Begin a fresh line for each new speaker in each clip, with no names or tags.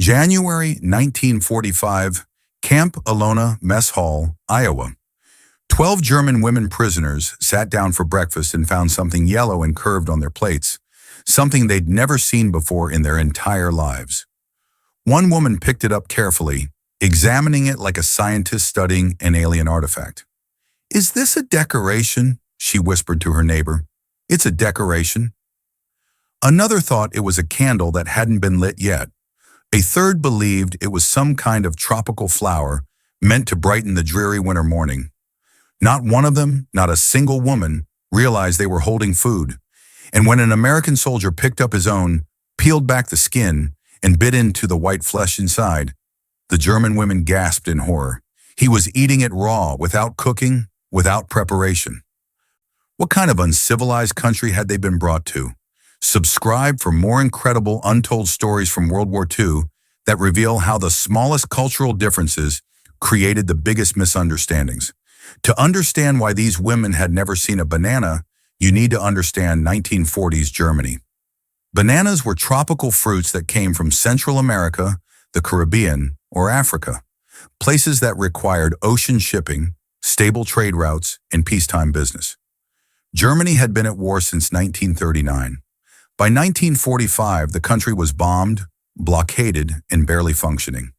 January 1945, Camp Algona Mess Hall, Iowa. 12 German women prisoners sat down for breakfast and found something yellow and curved on their plates, something they'd never seen before in their entire lives. One woman picked it up carefully, examining it like a scientist studying an alien artifact. "Is this a decoration?" she whispered to her neighbor. "It's a decoration." Another thought it was a candle that hadn't been lit yet. A third believed it was some kind of tropical flower meant to brighten the dreary winter morning. Not one of them, not a single woman, realized they were holding food. And when an American soldier picked up his own, peeled back the skin, and bit into the white flesh inside, the German women gasped in horror. He was eating it raw, without cooking, without preparation. What kind of uncivilized country had they been brought to? Subscribe for more incredible untold stories from World War II that reveal how the smallest cultural differences created the biggest misunderstandings. To understand why these women had never seen a banana, you need to understand 1940s Germany. Bananas were tropical fruits that came from Central America, the Caribbean, or Africa, places that required ocean shipping, stable trade routes, and peacetime business. Germany had been at war since 1939. By 1945, the country was bombed, blockaded, and barely functioning.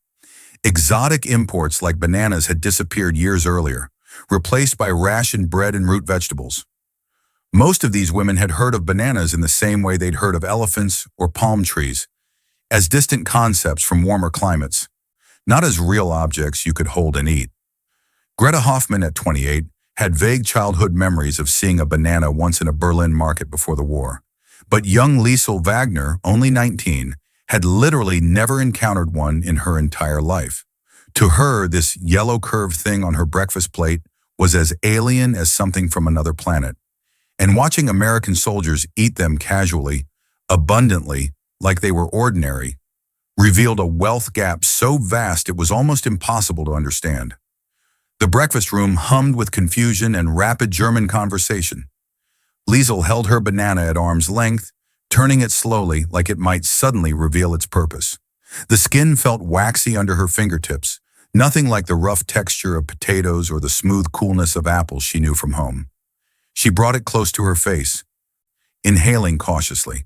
Exotic imports like bananas had disappeared years earlier, replaced by rationed bread and root vegetables. Most of these women had heard of bananas in the same way they'd heard of elephants or palm trees, as distant concepts from warmer climates, not as real objects you could hold and eat. Greta Hoffman, at 28, had vague childhood memories of seeing a banana once in a Berlin market before the war. But young Liesel Wagner, only 19, had literally never encountered one in her entire life. To her, this yellow curved thing on her breakfast plate was as alien as something from another planet. And watching American soldiers eat them casually, abundantly, like they were ordinary, revealed a wealth gap so vast it was almost impossible to understand. The breakfast room hummed with confusion and rapid German conversation. Liesel held her banana at arm's length, turning it slowly like it might suddenly reveal its purpose. The skin felt waxy under her fingertips, nothing like the rough texture of potatoes or the smooth coolness of apples she knew from home. She brought it close to her face, inhaling cautiously.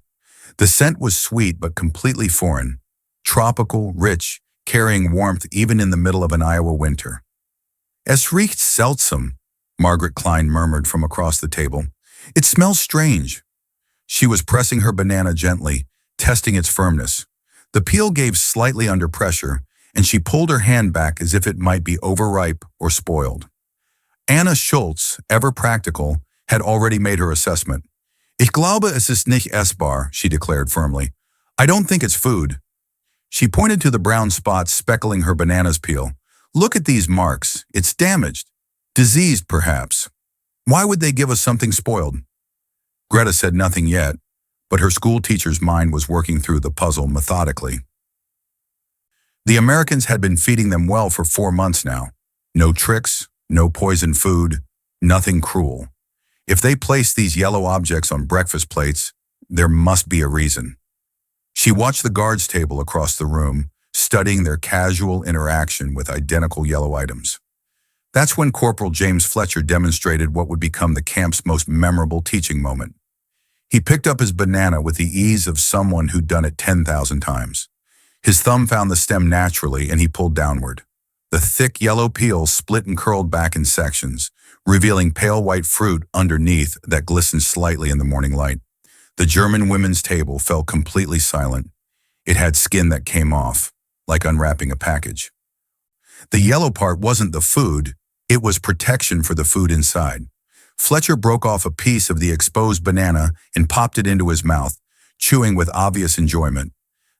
The scent was sweet but completely foreign, tropical, rich, carrying warmth even in the middle of an Iowa winter. "Es riecht seltsam," Margaret Klein murmured from across the table. "It smells strange." She was pressing her banana gently, testing its firmness. The peel gave slightly under pressure, and she pulled her hand back as if it might be overripe or spoiled. Anna Schultz, ever practical, had already made her assessment. "Ich glaube, es ist nicht essbar," she declared firmly. "I don't think it's food." She pointed to the brown spots speckling her banana's peel. "Look at these marks. It's damaged. Diseased, perhaps. Why would they give us something spoiled?" Greta said nothing yet, but her school teacher's mind was working through the puzzle methodically. The Americans had been feeding them well for 4 months now. No tricks, no poisoned food, nothing cruel. If they placed these yellow objects on breakfast plates, there must be a reason. She watched the guards table across the room, studying their casual interaction with identical yellow items. That's when Corporal James Fletcher demonstrated what would become the camp's most memorable teaching moment. He picked up his banana with the ease of someone who'd done it 10,000 times. His thumb found the stem naturally, and he pulled downward. The thick yellow peel split and curled back in sections, revealing pale white fruit underneath that glistened slightly in the morning light. The German women's table fell completely silent. It had skin that came off, like unwrapping a package. The yellow part wasn't the food, it was protection for the food inside. Fletcher broke off a piece of the exposed banana and popped it into his mouth, chewing with obvious enjoyment.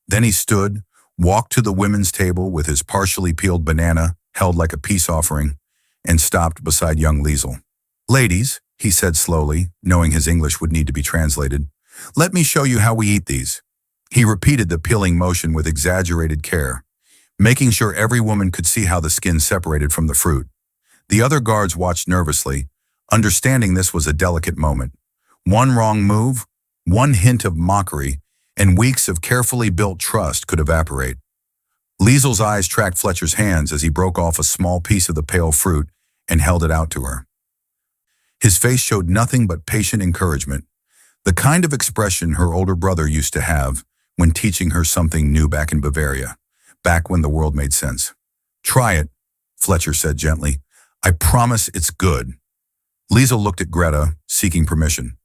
Then he stood, walked to the women's table with his partially peeled banana held like a peace offering, and stopped beside young Liesel. "Ladies," he said slowly, knowing his English would need to be translated, "let me show you how we eat these." He repeated the peeling motion with exaggerated care, making sure every woman could see how the skin separated from the fruit. The other guards watched nervously, understanding this was a delicate moment. One wrong move, one hint of mockery, and weeks of carefully built trust could evaporate. Liesel's eyes tracked Fletcher's hands as he broke off a small piece of the pale fruit and held it out to her. His face showed nothing but patient encouragement, the kind of expression her older brother used to have when teaching her something new back in Bavaria, back when the world made sense. "Try it," Fletcher said gently. "I promise it's good." Liesel looked at Greta, seeking permission.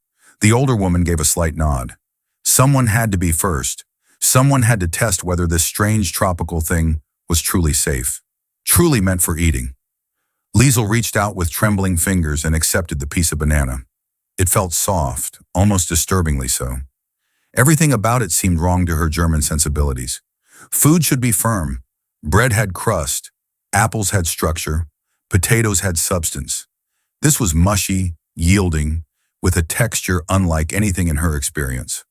The older woman gave a slight nod. Someone had to be first. Someone had to test whether this strange tropical thing was truly safe, truly meant for eating. Liesel reached out with trembling fingers and accepted the piece of banana. It felt soft, almost disturbingly so. Everything about it seemed wrong to her German sensibilities. Food should be firm. Bread had crust. Apples had structure. Potatoes had substance. This was mushy, yielding, with a texture unlike anything in her experience.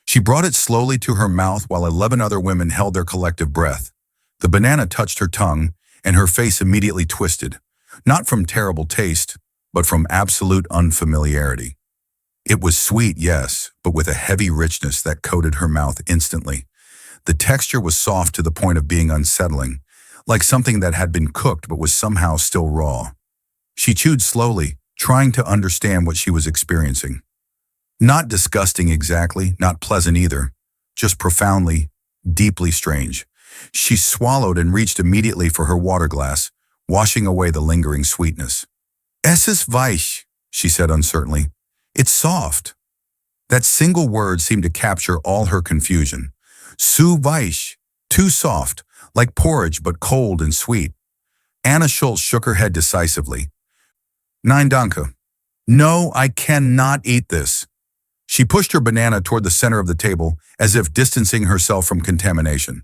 She brought it slowly to her mouth while 11 other women held their collective breath. The banana touched her tongue, and her face immediately twisted, not from terrible taste, but from absolute unfamiliarity. It was sweet, yes, but with a heavy richness that coated her mouth instantly. The texture was soft to the point of being unsettling, like something that had been cooked but was somehow still raw. She chewed slowly, trying to understand what she was experiencing. Not disgusting exactly, not pleasant either, just profoundly, deeply strange. She swallowed and reached immediately for her water glass, washing away the lingering sweetness. "Es ist weich," she said uncertainly. "It's soft." That single word seemed to capture all her confusion. Zu weich, too soft, like porridge but cold and sweet. Anna Schultz shook her head decisively. "Nein, danke. No, I cannot eat this." She pushed her banana toward the center of the table, as if distancing herself from contamination.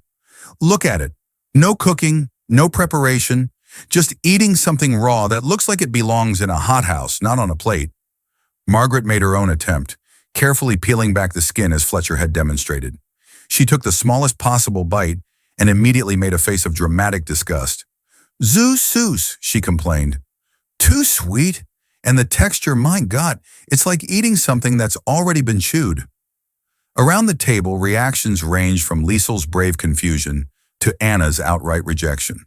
"Look at it. No cooking, no preparation, just eating something raw that looks like it belongs in a hothouse, not on a plate." Margaret made her own attempt, carefully peeling back the skin as Fletcher had demonstrated. She took the smallest possible bite and immediately made a face of dramatic disgust. "Zu süß," she complained. "Too sweet. And the texture, my God, it's like eating something that's already been chewed." Around the table, reactions ranged from Liesel's brave confusion to Anna's outright rejection.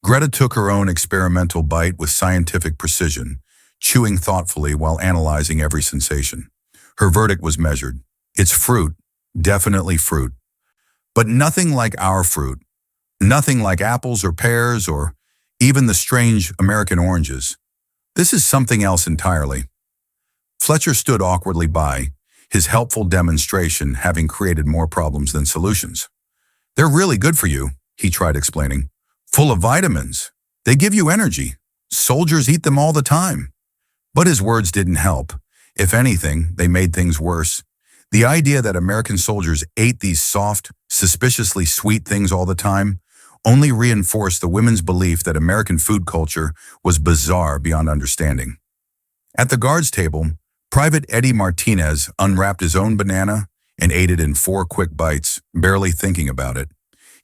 Greta took her own experimental bite with scientific precision, chewing thoughtfully while analyzing every sensation. Her verdict was measured. It's fruit, definitely fruit. But nothing like our fruit. Nothing like apples or pears or even the strange American oranges. This is something else entirely. Fletcher stood awkwardly by, his helpful demonstration having created more problems than solutions. "They're really good for you," he tried explaining. "Full of vitamins. They give you energy. Soldiers eat them all the time." But his words didn't help. If anything, they made things worse. The idea that American soldiers ate these soft, suspiciously sweet things all the time only reinforced the women's belief that American food culture was bizarre beyond understanding. At the guards' table, Private Eddie Martinez unwrapped his own banana and ate it in 4 quick bites, barely thinking about it.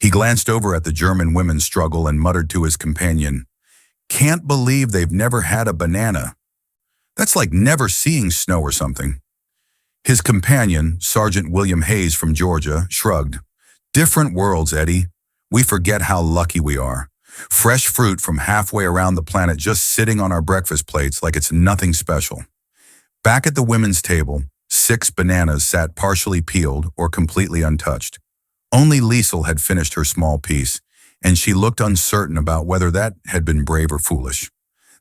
He glanced over at the German women's struggle and muttered to his companion, "Can't believe they've never had a banana. That's like never seeing snow or something." His companion, Sergeant William Hayes from Georgia, shrugged. "Different worlds, Eddie. We forget how lucky we are. Fresh fruit from halfway around the planet just sitting on our breakfast plates like it's nothing special." Back at the women's table, 6 bananas sat partially peeled or completely untouched. Only Liesel had finished her small piece, and she looked uncertain about whether that had been brave or foolish.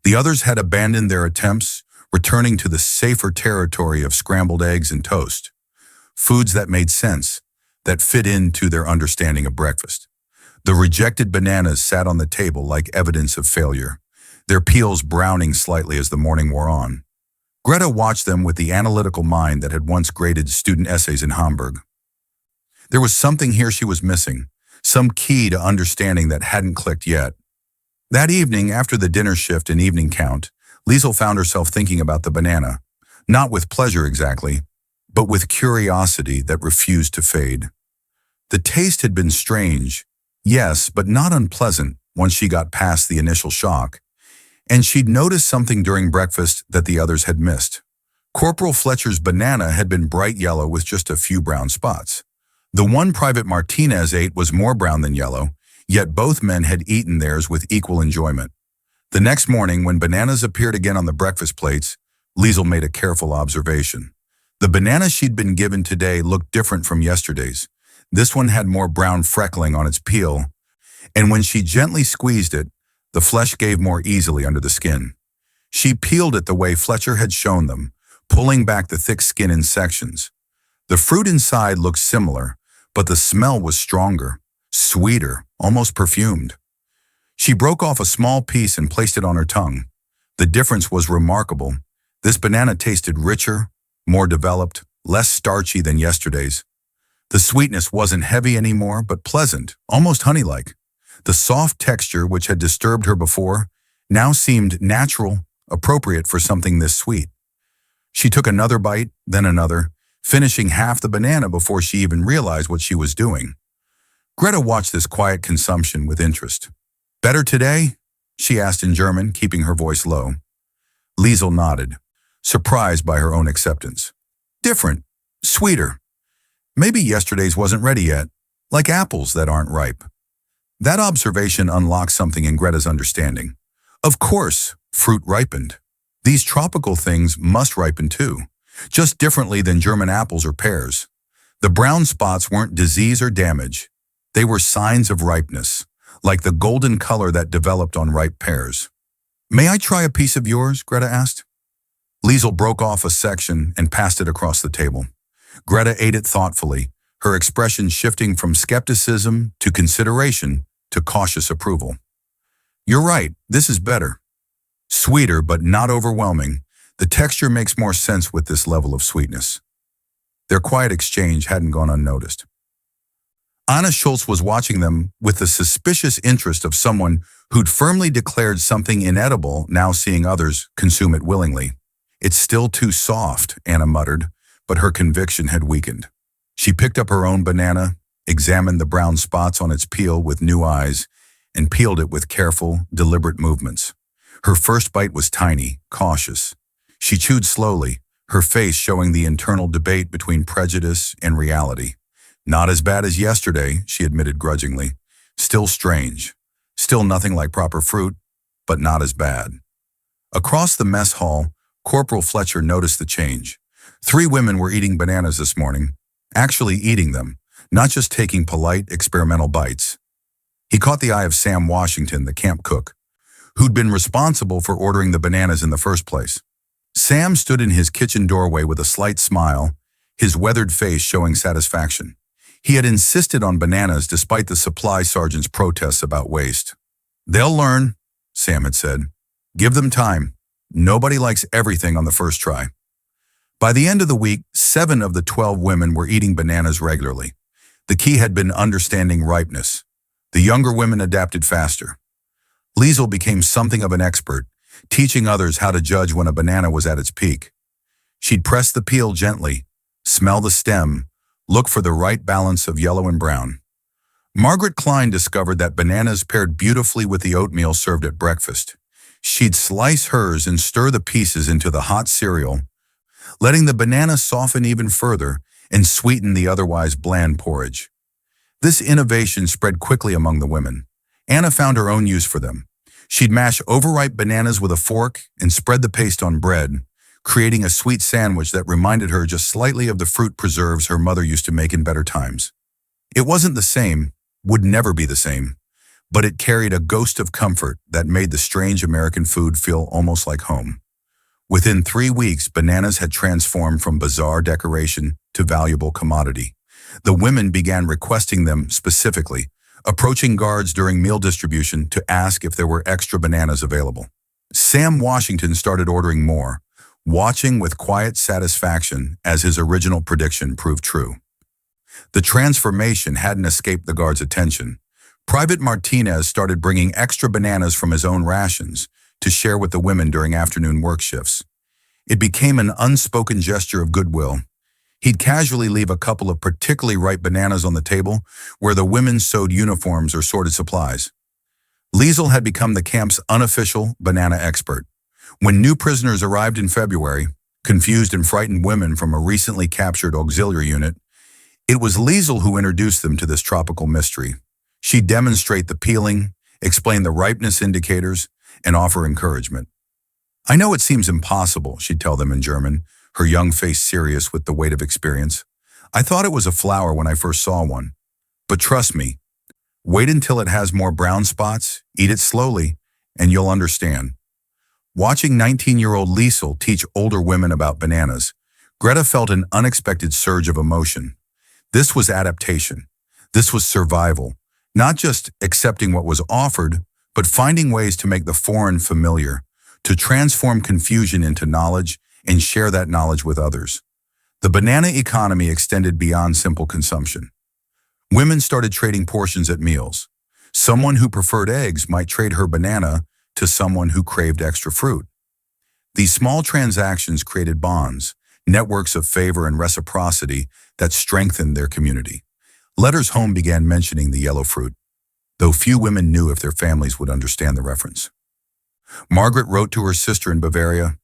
The others had abandoned their attempts, returning to the safer territory of scrambled eggs and toast. Foods that made sense, that fit into their understanding of breakfast. The rejected bananas sat on the table like evidence of failure, their peels browning slightly as the morning wore on. Greta watched them with the analytical mind that had once graded student essays in Hamburg. There was something here she was missing, some key to understanding that hadn't clicked yet. That evening, after the dinner shift and evening count, Liesel found herself thinking about the banana, not with pleasure exactly, but with curiosity that refused to fade. The taste had been strange, yes, but not unpleasant once she got past the initial shock. And she'd noticed something during breakfast that the others had missed. Corporal Fletcher's banana had been bright yellow with just a few brown spots. The one Private Martinez ate was more brown than yellow, Yet both men had eaten theirs with equal enjoyment. The next morning, when bananas appeared again on the breakfast plates, Liesel made a careful observation. The banana she'd been given today looked different from yesterday's. This one had more brown freckling on its peel, and when she gently squeezed it, the flesh gave more easily under the skin. She peeled it the way Fletcher had shown them, pulling back the thick skin in sections. The fruit inside looked similar, but the smell was stronger, sweeter, almost perfumed. She broke off a small piece and placed it on her tongue. The difference was remarkable. This banana tasted richer, more developed, less starchy than yesterday's. The sweetness wasn't heavy anymore, but pleasant, almost honey-like. The soft texture, which had disturbed her before, now seemed natural, appropriate for something this sweet. She took another bite, then another, finishing half the banana before she even realized what she was doing. Greta watched this quiet consumption with interest. "Better today?" she asked in German, keeping her voice low. Liesel nodded, surprised by her own acceptance. "Different. Sweeter. Maybe yesterday's wasn't ready yet, like apples that aren't ripe." That observation unlocked something in Greta's understanding. Of course, fruit ripened. These tropical things must ripen too, just differently than German apples or pears. The brown spots weren't disease or damage. They were signs of ripeness, like the golden color that developed on ripe pears. "May I try a piece of yours?" Greta asked. Liesel broke off a section and passed it across the table. Greta ate it thoughtfully, her expression shifting from skepticism to consideration to cautious approval. "You're right, this is better. Sweeter, but not overwhelming. The texture makes more sense with this level of sweetness." Their quiet exchange hadn't gone unnoticed. Anna Schultz was watching them with the suspicious interest of someone who'd firmly declared something inedible, now seeing others consume it willingly. "It's still too soft," Anna muttered, but her conviction had weakened. She picked up her own banana, examined the brown spots on its peel with new eyes, and peeled it with careful, deliberate movements. Her first bite was tiny, cautious. She chewed slowly, her face showing the internal debate between prejudice and reality. "Not as bad as yesterday," she admitted grudgingly. "Still strange. Still nothing like proper fruit, but not as bad." Across the mess hall, Corporal Fletcher noticed the change. 3 women were eating bananas this morning, actually eating them, not just taking polite, experimental bites. He caught the eye of Sam Washington, the camp cook, who'd been responsible for ordering the bananas in the first place. Sam stood in his kitchen doorway with a slight smile, his weathered face showing satisfaction. He had insisted on bananas despite the supply sergeant's protests about waste. "They'll learn," Sam had said. "Give them time. Nobody likes everything on the first try." By the end of the week, 7 of the 12 women were eating bananas regularly. The key had been understanding ripeness. The younger women adapted faster. Liesel became something of an expert, teaching others how to judge when a banana was at its peak. She'd press the peel gently, smell the stem, look for the right balance of yellow and brown. Margaret Klein discovered that bananas paired beautifully with the oatmeal served at breakfast. She'd slice hers and stir the pieces into the hot cereal, letting the banana soften even further and sweeten the otherwise bland porridge. This innovation spread quickly among the women. Anna found her own use for them. She'd mash overripe bananas with a fork and spread the paste on bread, creating a sweet sandwich that reminded her just slightly of the fruit preserves her mother used to make in better times. It wasn't the same, would never be the same, but it carried a ghost of comfort that made the strange American food feel almost like home. Within 3 weeks, bananas had transformed from bizarre decoration to valuable commodity. The women began requesting them specifically, approaching guards during meal distribution to ask if there were extra bananas available. Sam Washington started ordering more, watching with quiet satisfaction as his original prediction proved true. The transformation hadn't escaped the guards' attention. Private Martinez started bringing extra bananas from his own rations to share with the women during afternoon work shifts. It became an unspoken gesture of goodwill. He'd casually leave a couple of particularly ripe bananas on the table where the women sewed uniforms or sorted supplies. Liesel had become the camp's unofficial banana expert. When new prisoners arrived in February, confused and frightened women from a recently captured auxiliary unit, it was Liesel who introduced them to this tropical mystery. She'd demonstrate the peeling, explain the ripeness indicators, and offer encouragement. I know it seems impossible, she'd tell them in German, her young face serious with the weight of experience. I thought it was a flower when I first saw one. But trust me, wait until it has more brown spots, eat it slowly, and you'll understand. Watching 19-year-old Liesel teach older women about bananas, Greta felt an unexpected surge of emotion. This was adaptation. This was survival. Not just accepting what was offered, but finding ways to make the foreign familiar, to transform confusion into knowledge and share that knowledge with others. The banana economy extended beyond simple consumption. Women started trading portions at meals. Someone who preferred eggs might trade her banana to someone who craved extra fruit. These small transactions created bonds, networks of favor and reciprocity that strengthened their community. Letters home began mentioning the yellow fruit, though few women knew if their families would understand the reference. Margaret wrote to her sister in Bavaria,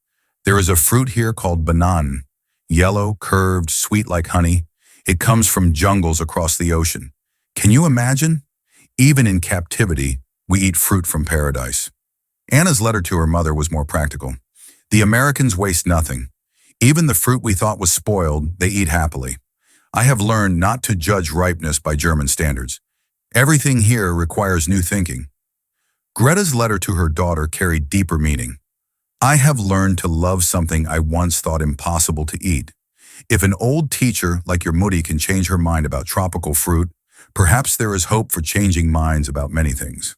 "There is a fruit here called Bananen, yellow, curved, sweet like honey. It comes from jungles across the ocean. Can you imagine? Even in captivity, we eat fruit from paradise." Anna's letter to her mother was more practical. "The Americans waste nothing. Even the fruit we thought was spoiled, they eat happily. I have learned not to judge ripeness by German standards. Everything here requires new thinking." Greta's letter to her daughter carried deeper meaning. "I have learned to love something I once thought impossible to eat. If an old teacher like your Mutti can change her mind about tropical fruit, perhaps there is hope for changing minds about many things.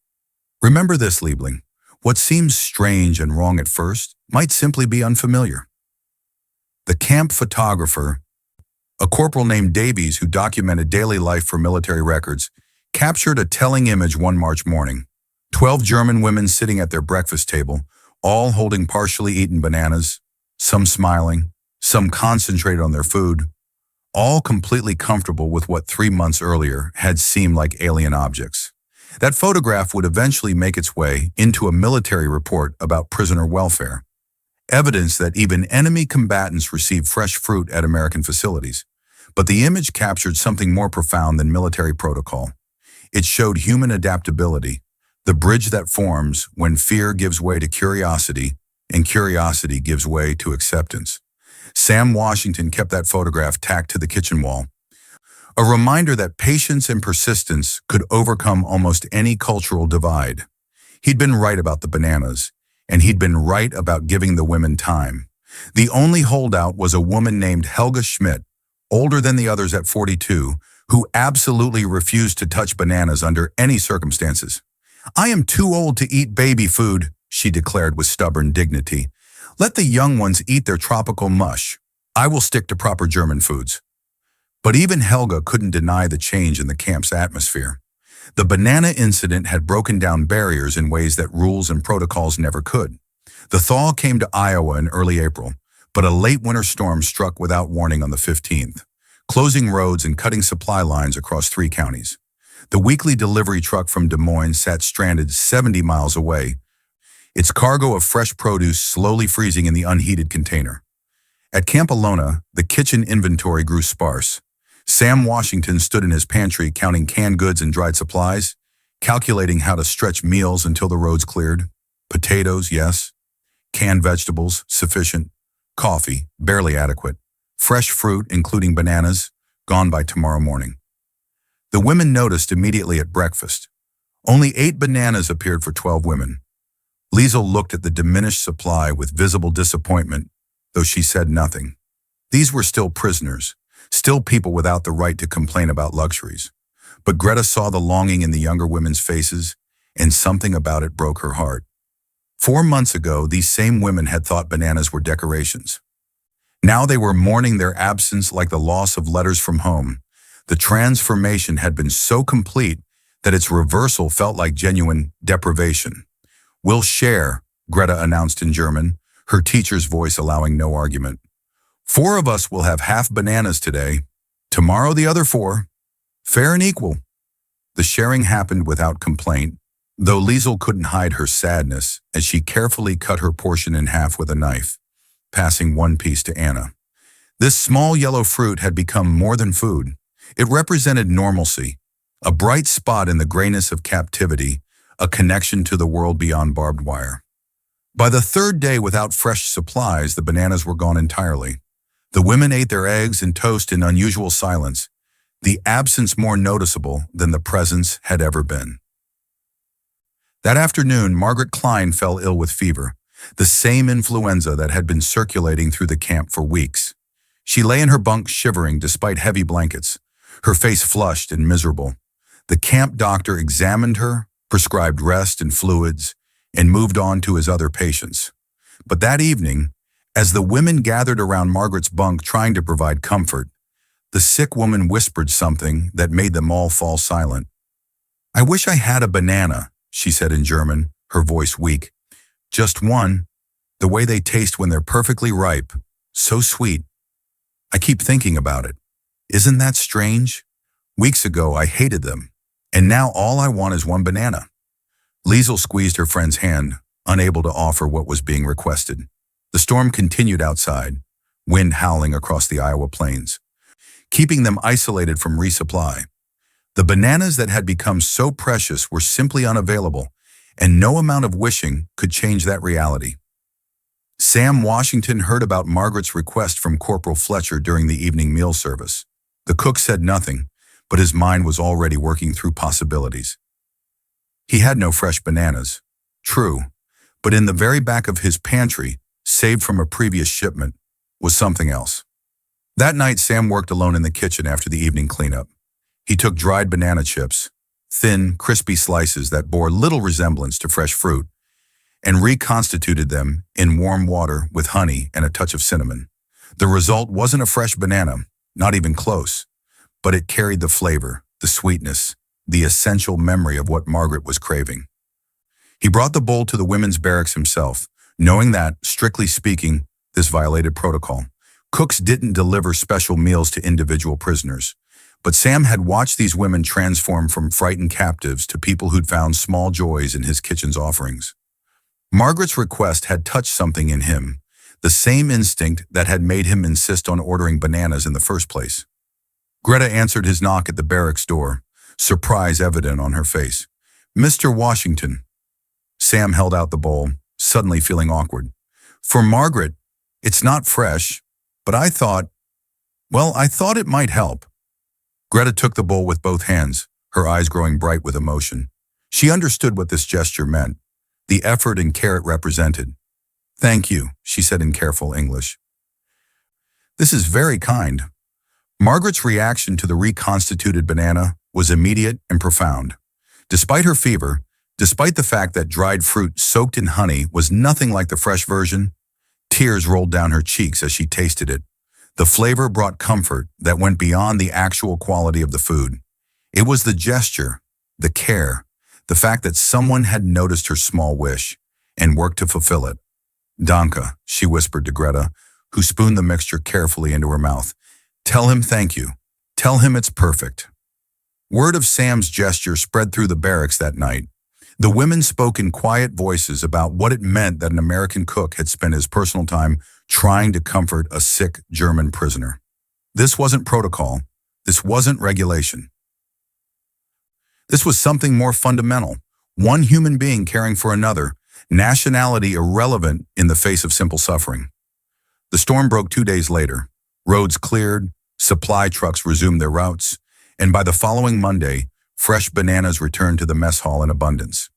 Remember this, Liebling. What seems strange and wrong at first might simply be unfamiliar." The camp photographer, a corporal named Davies who documented daily life for military records, captured a telling image one March morning. 12 German women sitting at their breakfast table, all holding partially eaten bananas, some smiling, some concentrated on their food, all completely comfortable with what 3 months earlier had seemed like alien objects. That photograph would eventually make its way into a military report about prisoner welfare, evidence that even enemy combatants received fresh fruit at American facilities. But the image captured something more profound than military protocol. It showed human adaptability, the bridge that forms when fear gives way to curiosity and curiosity gives way to acceptance. Sam Washington kept that photograph tacked to the kitchen wall, a reminder that patience and persistence could overcome almost any cultural divide. He'd been right about the bananas, and he'd been right about giving the women time. The only holdout was a woman named Helga Schmidt, older than the others at 42, who absolutely refused to touch bananas under any circumstances. "I am too old to eat baby food," she declared with stubborn dignity. "Let the young ones eat their tropical mush. I will stick to proper German foods." But even Helga couldn't deny the change in the camp's atmosphere. The banana incident had broken down barriers in ways that rules and protocols never could. The thaw came to Iowa in early April, but a late winter storm struck without warning on the 15th, closing roads and cutting supply lines across 3 counties. The weekly delivery truck from Des Moines sat stranded 70 miles away, its cargo of fresh produce slowly freezing in the unheated container. At Camp Algona, the kitchen inventory grew sparse. Sam Washington stood in his pantry counting canned goods and dried supplies, calculating how to stretch meals until the roads cleared. Potatoes, yes. Canned vegetables, sufficient. Coffee, barely adequate. Fresh fruit, including bananas, gone by tomorrow morning. The women noticed immediately at breakfast. Only 8 bananas appeared for 12 women. Liesel looked at the diminished supply with visible disappointment, though she said nothing. These were still prisoners, still people without the right to complain about luxuries. But Greta saw the longing in the younger women's faces, and something about it broke her heart. 4 months ago, these same women had thought bananas were decorations. Now they were mourning their absence like the loss of letters from home. The transformation had been so complete that its reversal felt like genuine deprivation. "We'll share," Greta announced in German, her teacher's voice allowing no argument. 4 of us will have half bananas today. Tomorrow the other 4. Fair and equal." The sharing happened without complaint, though Liesel couldn't hide her sadness as she carefully cut her portion in half with a knife, passing one piece to Anna. This small yellow fruit had become more than food. It represented normalcy, A bright spot in the grayness of captivity, a connection to the world beyond barbed wire. By the third day without fresh supplies, the bananas were gone entirely. The women ate their eggs and toast in unusual silence, the absence more noticeable than the presence had ever been. That afternoon, Margaret Klein fell ill with fever, the same influenza that had been circulating through the camp for weeks. She lay in her bunk shivering despite heavy blankets, her face flushed and miserable. The camp doctor examined her, prescribed rest and fluids, and moved on to his other patients. But that evening, as the women gathered around Margaret's bunk trying to provide comfort, the sick woman whispered something that made them all fall silent. "I wish I had a banana," she said in German, her voice weak. "Just one. The way they taste when they're perfectly ripe. So sweet. I keep thinking about it. Isn't that strange? Weeks ago I hated them, and now all I want is one banana." Liesel squeezed her friend's hand, unable to offer what was being requested. The storm continued outside, wind howling across the Iowa plains, keeping them isolated from resupply. The bananas that had become so precious were simply unavailable, and no amount of wishing could change that reality. Sam Washington heard about Margaret's request from Corporal Fletcher during the evening meal service. The cook said nothing, but his mind was already working through possibilities. He had no fresh bananas, true, but in the very back of his pantry, saved from a previous shipment, was something else. That night, Sam worked alone in the kitchen after the evening cleanup. He took dried banana chips, thin, crispy slices that bore little resemblance to fresh fruit, and reconstituted them in warm water with honey and a touch of cinnamon. The result wasn't a fresh banana, not even close, but it carried the flavor, the sweetness, the essential memory of what Margaret was craving. He brought the bowl to the women's barracks himself, knowing that, strictly speaking, this violated protocol. Cooks didn't deliver special meals to individual prisoners, but Sam had watched these women transform from frightened captives to people who'd found small joys in his kitchen's offerings. Margaret's request had touched something in him, the same instinct that had made him insist on ordering bananas in the first place. Greta answered his knock at the barracks door, surprise evident on her face. "Mr. Washington." Sam held out the bowl, suddenly feeling awkward. "For Margaret, it's not fresh, but I thought it might help." Greta took the bowl with both hands, her eyes growing bright with emotion. She understood what this gesture meant, the effort and care it represented. "Thank you," she said in careful English. "This is very kind." Margaret's reaction to the reconstituted banana was immediate and profound. Despite her fever, despite the fact that dried fruit soaked in honey was nothing like the fresh version, tears rolled down her cheeks as she tasted it. The flavor brought comfort that went beyond the actual quality of the food. It was the gesture, the care, the fact that someone had noticed her small wish and worked to fulfill it. "Danke," she whispered to Greta, who spooned the mixture carefully into her mouth. "Tell him thank you. Tell him it's perfect." Word of Sam's gesture spread through the barracks that night. The women spoke in quiet voices about what it meant that an American cook had spent his personal time trying to comfort a sick German prisoner. This wasn't protocol. This wasn't regulation. This was something more fundamental, one human being caring for another, nationality irrelevant in the face of simple suffering. The storm broke 2 days later. Roads cleared, supply trucks resumed their routes, and by the following Monday, fresh bananas returned to the mess hall in abundance.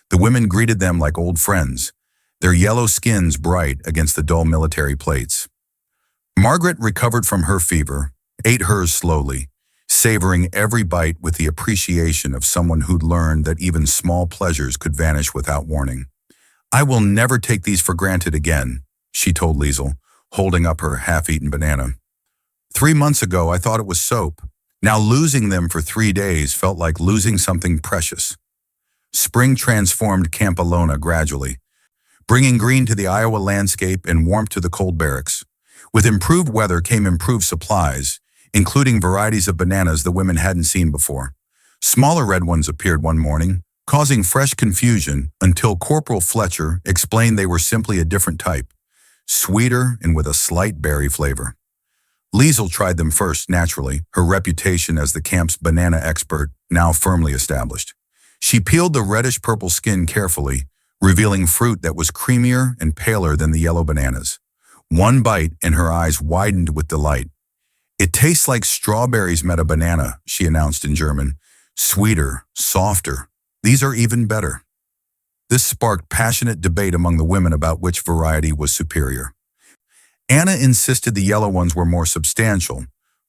The women greeted them like old friends, their yellow skins bright against the dull military plates. Margaret recovered from her fever, ate hers slowly, savoring every bite with the appreciation of someone who'd learned that even small pleasures could vanish without warning. "I will never take these for granted again," she told Liesel, holding up her half-eaten banana. "3 months ago, I thought it was soap. Now losing them for 3 days felt like losing something precious." Spring transformed Camp Algona gradually, bringing green to the Iowa landscape and warmth to the cold barracks. With improved weather came improved supplies, including varieties of bananas the women hadn't seen before. Smaller red ones appeared one morning, causing fresh confusion until Corporal Fletcher explained they were simply a different type, sweeter and with a slight berry flavor. Liesel tried them first, naturally, her reputation as the camp's banana expert now firmly established. She peeled the reddish-purple skin carefully, revealing fruit that was creamier and paler than the yellow bananas. One bite and her eyes widened with delight. "It tastes like strawberries met a banana," she announced in German. "Sweeter, softer. These are even better." This sparked passionate debate among the women about which variety was superior. Anna insisted the yellow ones were more substantial,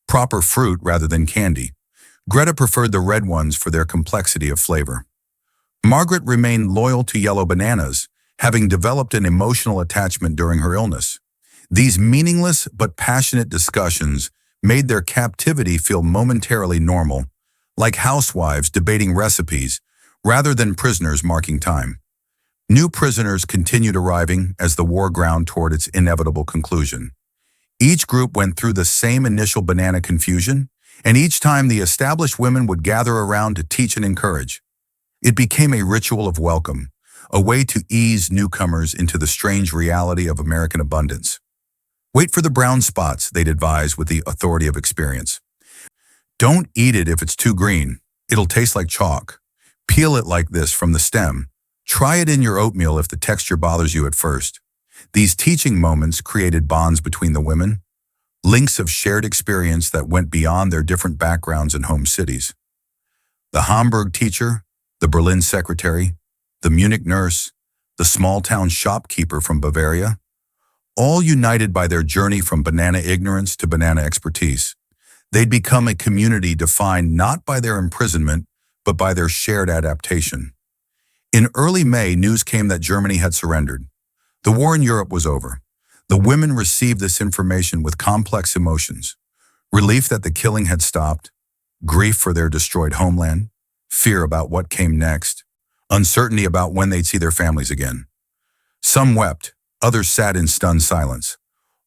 proper fruit rather than candy. Greta preferred the red ones for their complexity of flavor. Margaret remained loyal to yellow bananas, having developed an emotional attachment during her illness. These meaningless but passionate discussions made their captivity feel momentarily normal, like housewives debating recipes rather than prisoners marking time. New prisoners continued arriving as the war ground toward its inevitable conclusion. Each group went through the same initial banana confusion, and each time the established women would gather around to teach and encourage. It became a ritual of welcome, a way to ease newcomers into the strange reality of American abundance. "Wait for the brown spots," they'd advise with the authority of experience. "Don't eat it if it's too green. It'll taste like chalk. Peel it like this from the stem. Try it in your oatmeal if the texture bothers you at first." These teaching moments created bonds between the women, links of shared experience that went beyond their different backgrounds and home cities. The Hamburg teacher, the Berlin secretary, the Munich nurse, the small-town shopkeeper from Bavaria, all united by their journey from banana ignorance to banana expertise. They'd become a community defined not by their imprisonment, but by their shared adaptation. In early May, news came that Germany had surrendered. The war in Europe was over. The women received this information with complex emotions: relief that the killing had stopped, grief for their destroyed homeland, fear about what came next, uncertainty about when they'd see their families again. Some wept, others sat in stunned silence.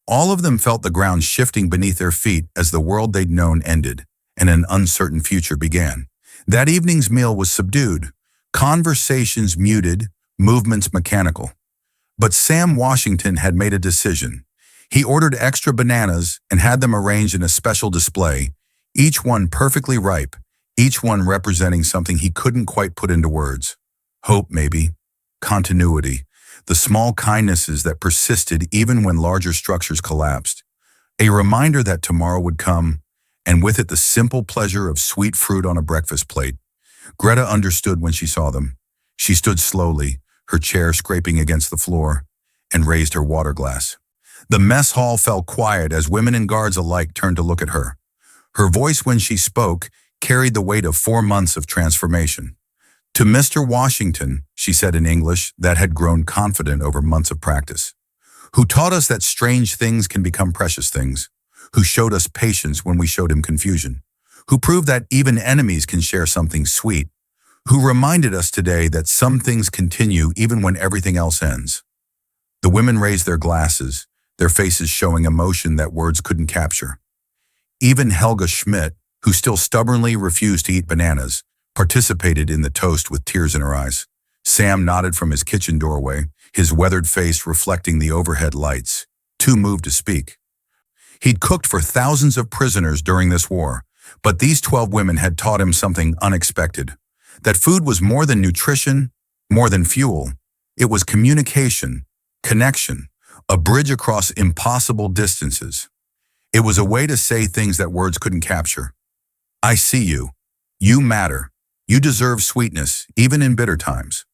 All of them felt the ground shifting beneath their feet as the world they'd known ended, and an uncertain future began. That evening's meal was subdued, conversations muted, movements mechanical. But Sam Washington had made a decision. He ordered extra bananas and had them arranged in a special display, each one perfectly ripe, each one representing something he couldn't quite put into words. Hope, maybe. Continuity. The small kindnesses that persisted even when larger structures collapsed. A reminder that tomorrow would come, and with it the simple pleasure of sweet fruit on a breakfast plate. Greta understood when she saw them. She stood slowly, her chair scraping against the floor, and raised her water glass. The mess hall fell quiet as women and guards alike turned to look at her. Her voice when she spoke carried the weight of 4 months of transformation. "To Mr. Washington," she said in English that had grown confident over months of practice, "who taught us that strange things can become precious things, who showed us patience when we showed him confusion, who proved that even enemies can share something sweet, who reminded us today that some things continue even when everything else ends." The women raised their glasses, their faces showing emotion that words couldn't capture. Even Helga Schmidt, who still stubbornly refused to eat bananas, participated in the toast with tears in her eyes. Sam nodded from his kitchen doorway, his weathered face reflecting the overhead lights, too moved to speak. He'd cooked for thousands of prisoners during this war, but these 12 women had taught him something unexpected. That food was more than nutrition, more than fuel. It was communication, connection, a bridge across impossible distances. It was a way to say things that words couldn't capture. "I see you. You matter. You deserve sweetness, even in bitter times."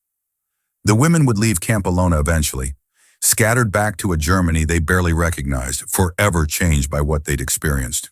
The women would leave Camp Algona eventually, scattered back to a Germany they barely recognized, forever changed by what they'd experienced.